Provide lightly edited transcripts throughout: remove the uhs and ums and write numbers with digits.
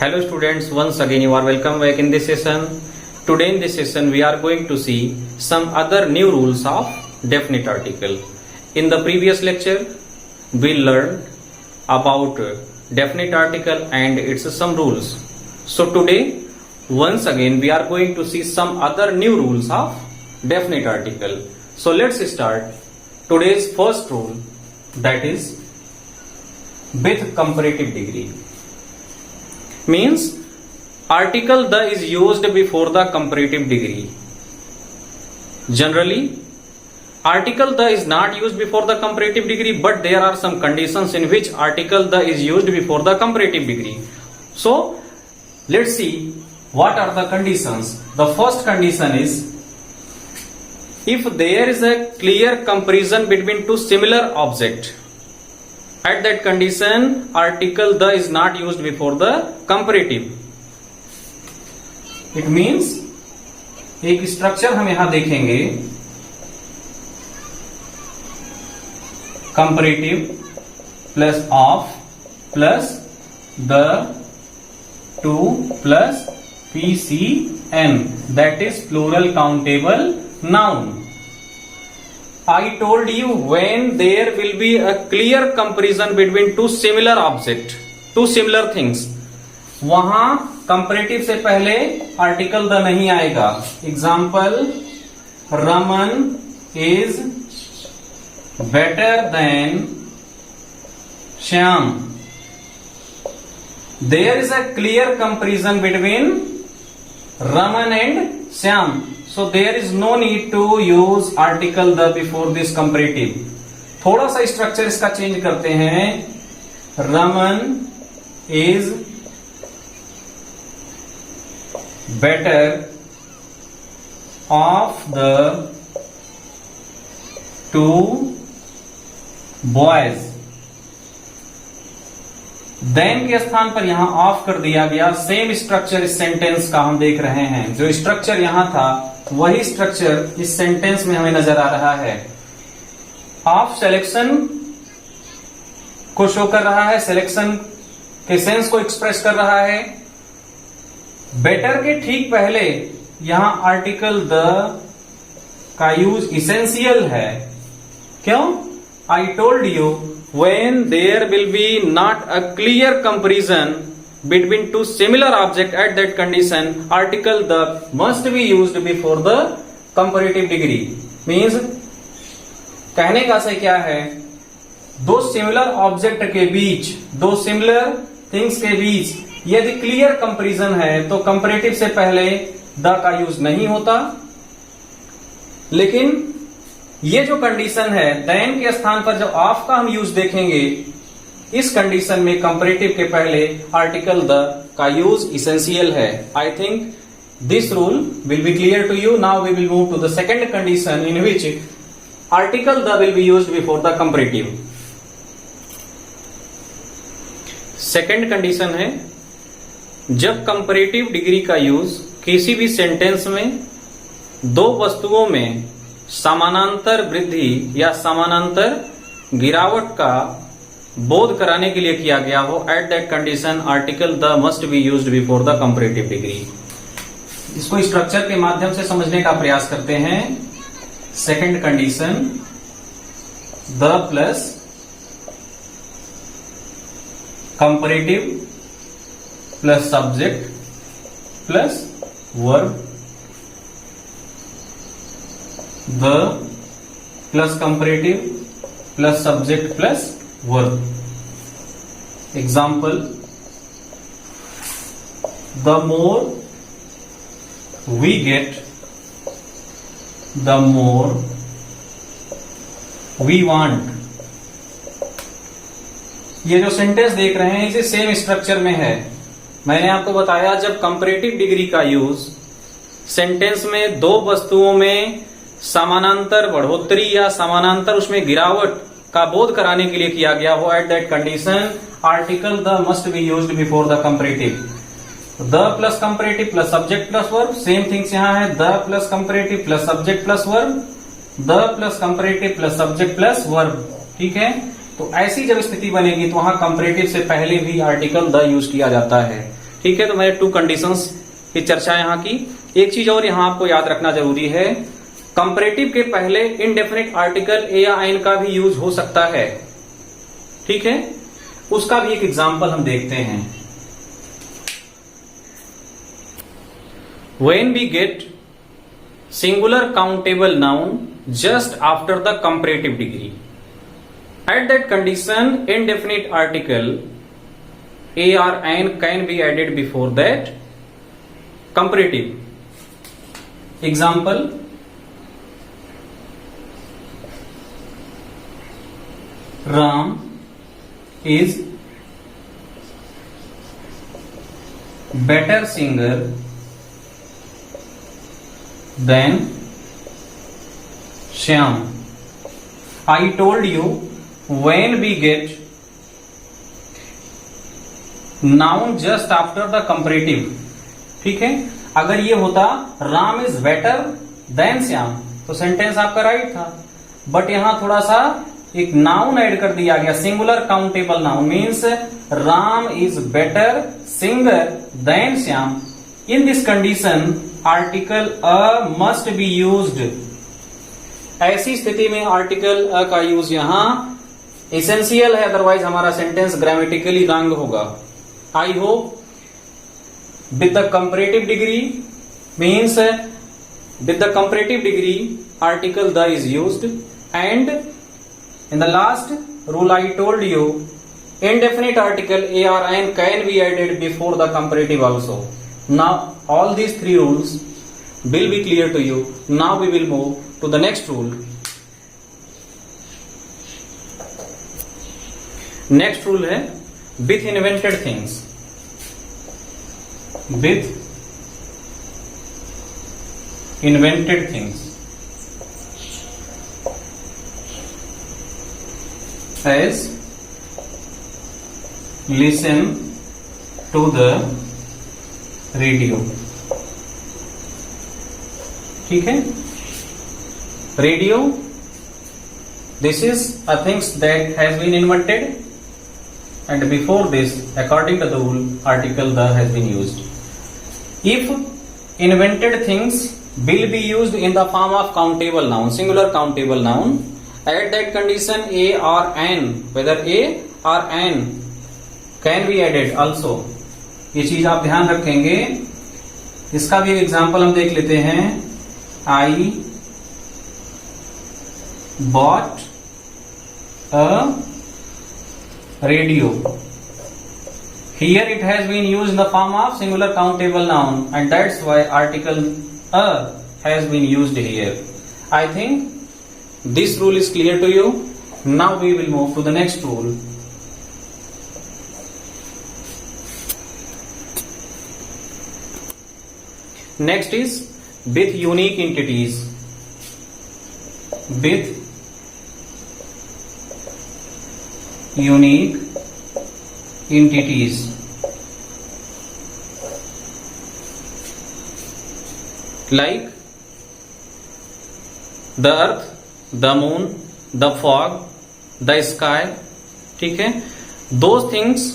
Hello students, once again you are welcome back in this session. Today in this session we are going to see some other new rules of definite article. In the previous lecture we learned about definite article and its some rules. So today once again we are going to see some other new rules of definite article. So let's start today's first rule, that is with comparative degree. Means article the is used before the comparative degree. Generally article the is not used before the comparative degree, but there are some conditions in which article the is used before the comparative degree. So let's see what are the conditions. The first condition is if there is a clear comparison between two similar objects. At that condition article the is not used before the comparative. It means एक structure हम यहां देखेंगे, comparative plus of plus the to plus PCN, that is plural countable noun. I told you when there will be a clear comparison between two similar objects, two similar things, वहां comparative से पहले article the नहीं आएगा. Example, Raman is better than Shyam. There is a clear comparison between Raman and Shyam. So there is no need to use article the before this comparative. थोड़ा सा structure इसका change करते हैं. Raman is better of the two boys. Than के स्थान पर यहां of कर दिया गया. सेम स्ट्रक्चर इस सेंटेंस का हम देख रहे हैं. जो स्ट्रक्चर यहां था वही स्ट्रक्चर इस सेंटेंस में हमें नजर आ रहा है. ऑफ सिलेक्शन को शो कर रहा है, सिलेक्शन के सेंस को एक्सप्रेस कर रहा है. बेटर के ठीक पहले यहां आर्टिकल द का यूज इसेंशियल है. क्यों? I told you when there will be not a clear comparison between two similar objects, at that condition article the must be used before the comparative degree. Means कहने का से क्या है, दो similar object के बीच, दो सिमिलर थिंग्स के बीच यदि क्लियर कंपैरिजन है तो कंपैरेटिव से पहले द का यूज नहीं होता. लेकिन ये जो कंडीशन है, देन के स्थान पर जब ऑफ का हम यूज देखेंगे, इस कंडीशन में कंपैरेटिव के पहले आर्टिकल द का यूज इसेंशियल है. I think this rule will be clear to you. Now we will move to the second condition in which article the will be used before the comparative. Second condition है जब comparative degree का use किसी भी sentence में दो वस्तुओं में समानांतर वृद्धि या समानांतर गिरावट का बोध कराने के लिए किया गया हो. At that condition article the must be used before the comparative degree. इसको स्ट्रक्चर के माध्यम से समझने का प्रयास करते हैं. Second condition, the plus comparative plus subject plus verb. The plus comparative plus subject plus verb. Example, the more we get, the more we want. ये जो सेंटेंस देख रहे हैं इसे सेम स्ट्रक्चर में है. मैंने आपको बताया जब कंपैरेटिव डिग्री का यूज सेंटेंस में दो वस्तुओं में समानांतर बढ़ोतरी या समानांतर उसमें गिरावट का बोध कराने के लिए किया गया हो, at that condition article the must be used before the comparative. The plus comparative plus subject plus verb. Same things यहां है, the plus comparative plus subject plus verb, the plus comparative plus subject plus verb. ठीक है. तो ऐसी जब स्थिति बनेगी तो वहां कंपैरेटिव से पहले भी आर्टिकल द यूज किया जाता है. ठीक है, तो मैंने 2 कंडीशंस की चर्चा यहां की। एक चीज और यहां आपको याद रखना जरूरी है, कंपैरेटिव के पहले इनडेफिनिट आर्टिकल ए या एन का भी यूज हो सकता है। ठीक है, उसका भी एक एग्जांपल हम देखते हैं। When we get singular countable noun just after the comparative degree, at that condition indefinite article a or an can be added before that comparative. Example, Ram is better singer than Shyam. I told you when we get noun just after the comparative, ठीक है, अगर ये होता Ram is better than Shyam तो sentence आपका right था, but यहां थोड़ा सा एक नाउन ऐड कर दिया गया, singular countable noun means Ram is better singer than Shyam. In this condition article a must be used. ऐसी स्थिति में आर्टिकल अ का यूज यहां एसेंशियल है, अदरवाइज हमारा सेंटेंस ग्रामेटिकली रॉन्ग होगा। I hope with the comparative degree means with the comparative degree article the is used, and in the last rule I told you indefinite article a or an can be added before the comparative also. Now all these 3 rules will be clear to you. Now we will move to the next rule. Next rule है with invented things. With invented things as listen to the radio. ठीक है, radio, this is a things that has been invented, and before this according to the rule article the has been used. If invented things will be used in the form of countable noun, singular countable noun, at that condition a or an, whether a or an can be added also. ये चीज आप ध्यान रखेंगे। इसका भी example हम देख लेते हैं। I bought a radio. Here it has been used in the form of singular countable noun, and that's why article a has been used here. I think this rule is clear to you. Now we will move to the next rule. Next is with unique entities. With unique entities. Like the earth, the moon, the fog, the sky. ठीक है, those things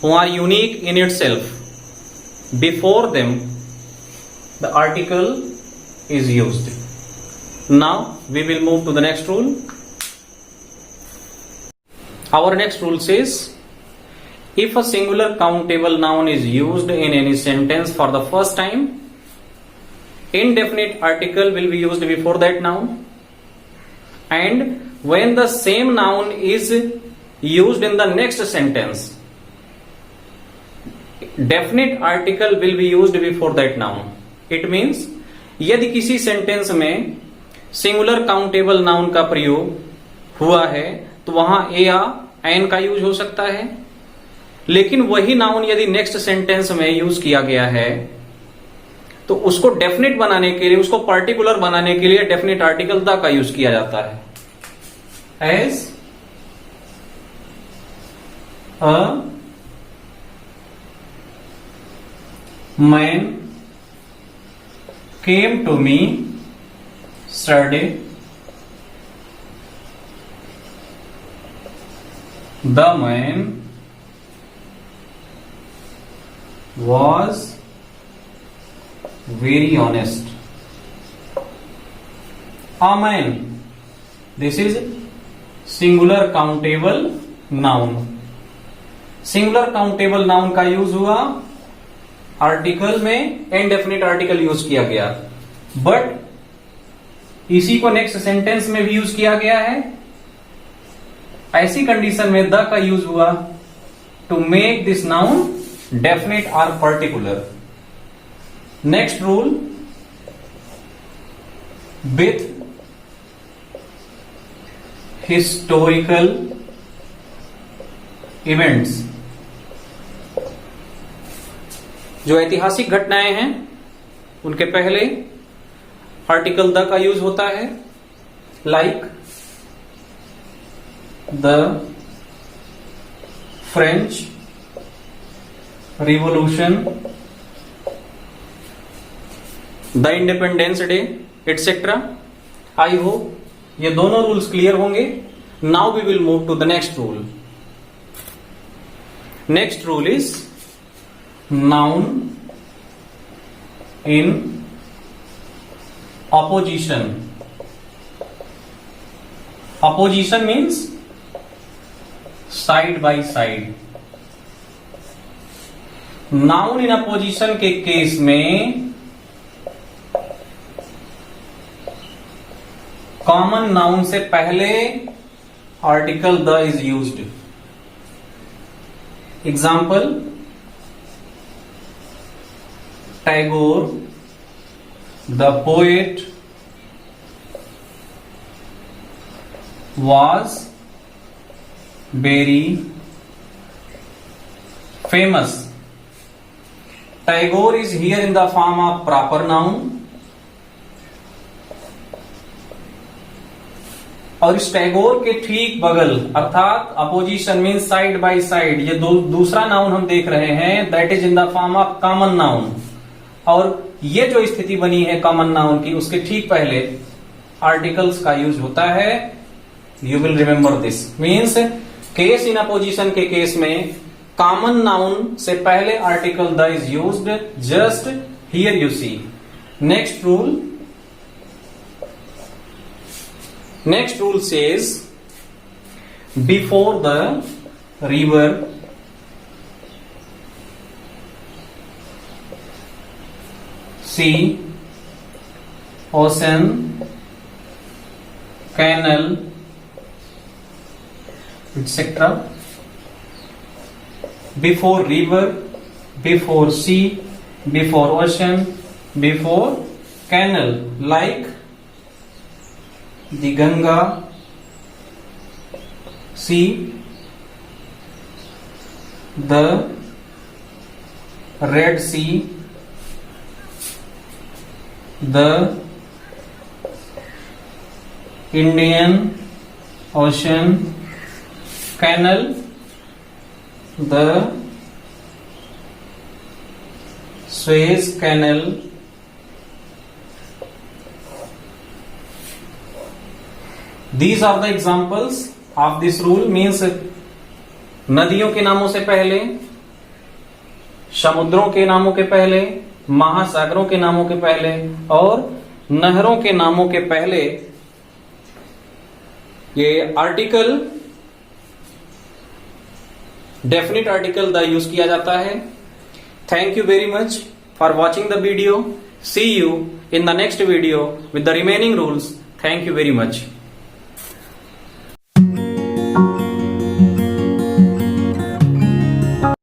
who are unique in itself, before them the article is used. Now we will move to the next rule. Our next rule says, if a singular countable noun is used in any sentence for the first time, indefinite article will be used before that noun, and when the same noun is used in the next sentence, definite article will be used before that noun. It means यदि किसी sentence में singular countable noun का प्रयोग हुआ है तो वहां ए या एन का यूज हो सकता है, लेकिन वही नाउन यदि नेक्स्ट सेंटेंस में यूज किया गया है तो उसको डेफिनेट बनाने के लिए, उसको पर्टिकुलर बनाने के लिए डेफिनेट आर्टिकल द का यूज किया जाता है। As a man came to me Saturday. The man was very honest. A man. This is singular countable noun. Singular countable noun का यूज हुआ, आर्टिकल में इनडेफिनिट आर्टिकल यूज किया गया, but इसी को नेक्स्ट सेंटेंस में भी यूज किया गया है। ऐसी कंडीशन में द का यूज हुआ to make this noun definite और particular. Next rule, with historical events, जो ऐतिहासिक घटनाएं हैं उनके पहले आर्टिकल द का यूज होता है, like the French Revolution, the Independence Day etcetera. I hope ये दोनों रूल्स क्लियर होंगे। Now we will move to the next rule. Next rule is noun in opposition. Opposition means side by side. Noun in opposition के case में common noun से पहले article the is used. Example, Tagore, the poet, was very famous. Tagore is here in the form of proper noun, और इस टैगोर के ठीक बगल अर्थात opposition mean side by side, ये दूसरा नाउन हम देख रहे हैं, that is in the form of common noun. और ये जो स्थिति बनी है कॉमन नाउन की, उसके ठीक पहले आर्टिकल्स का यूज होता है। You will remember this means case in opposition के केस में कॉमन नाउन से पहले article the is used, just here you see. Next rule says before the river sea, ocean, canal, etc. Before river, before sea, before ocean, before canal, like the Ganga Sea, the Red Sea, the Indian Ocean Canal, the Suez Canal, these are the examples of this rule। means नदियों के नामों से पहले, समुद्रों के नामों के पहले, महासागरों के नामों के पहले और नहरों के नामों के पहले ये article definite article the use किया जाता है। Thank you very much for watching the video. See you in the next video with the remaining rules. Thank you very much.